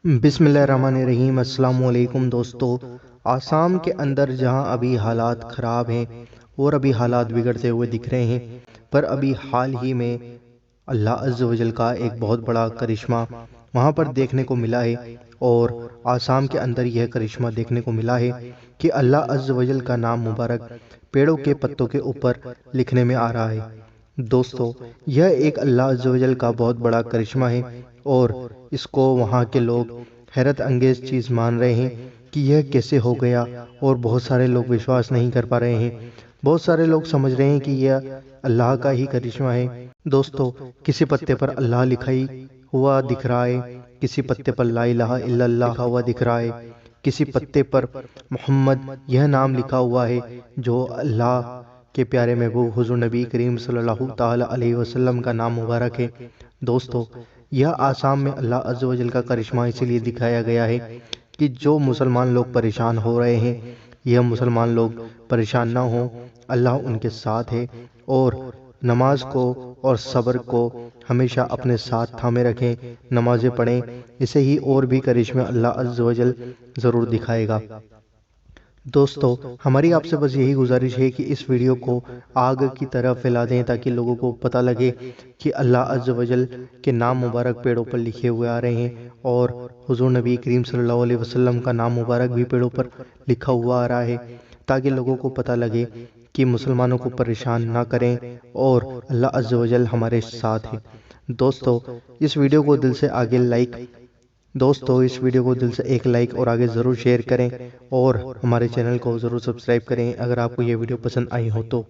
بسم اللہ الرحمن الرحیم۔ السلام علیکم دوستو۔ آسام کے اندر جہاں ابھی حالات خراب ہیں اور ابھی حالات بگڑتے ہوئے دکھ رہے ہیں، پر ابھی حال ہی میں اللہ عز و جل کا ایک بہت بڑا کرشمہ وہاں پر دیکھنے کو ملا ہے، اور آسام کے اندر یہ کرشمہ دیکھنے کو ملا ہے کہ اللہ عز و جل کا نام مبارک پیڑوں کے پتوں کے اوپر لکھنے میں آ رہا ہے۔ دوستو، یہ ایک اللہ عز و جل کا بہت بڑا کرشمہ ہے، اور اس کو وہاں کے لوگ حیرت انگیز چیز مان رہے ہیں کہ یہ کیسے ہو گیا، اور بہت سارے لوگ وشواس نہیں کر پا رہے ہیں۔ بہت سارے لوگ سمجھ رہے ہیں کہ یہ اللہ کا ہی کرشمہ ہے۔ دوستو، کسی پتے پر اللہ لکھا ہوا دکھ رہا ہے، کسی پتے پر لا الہ الا اللہ لکھا ہوا دکھ رہا ہے، کسی پتے پر محمد یہ نام لکھا ہوا ہے جو اللہ کے پیارے محبوب حضور نبی کریم صلی اللہ تعالی علیہ وسلم کا نام مبارک ہے۔ دوستو، یہ آسام میں اللہ عز و جل کا کرشمہ اسی لیے دکھایا گیا ہے کہ جو مسلمان لوگ پریشان ہو رہے ہیں، یہ مسلمان لوگ پریشان نہ ہوں۔ اللہ ان کے ساتھ ہے، اور نماز کو اور صبر کو ہمیشہ اپنے ساتھ تھامے رکھیں، نمازیں پڑھیں، اسے ہی اور بھی کرشمے اللہ عز و جل ضرور دکھائے گا۔ دوستو، ہماری آپ سے بس یہی گزارش ہے کہ اس ویڈیو کو آگ کی طرح پھیلا دیں تاکہ لوگوں کو پتہ لگے کہ اللہ عز و جل کے نام مبارک پیڑوں پر لکھے ہوئے آ رہے ہیں، اور حضور نبی کریم صلی اللہ علیہ وسلم کا نام مبارک بھی پیڑوں پر لکھا ہوا آ رہا ہے، تاکہ لوگوں کو پتہ لگے کہ مسلمانوں کو پریشان نہ کریں، اور اللہ عز و جل ہمارے ساتھ ہے۔ دوستو، اس ویڈیو کو دل سے ایک لائک اور آگے ضرور شیئر کریں، اور ہمارے چینل کو ضرور سبسکرائب کریں اگر آپ کو یہ ویڈیو پسند آئی ہو تو۔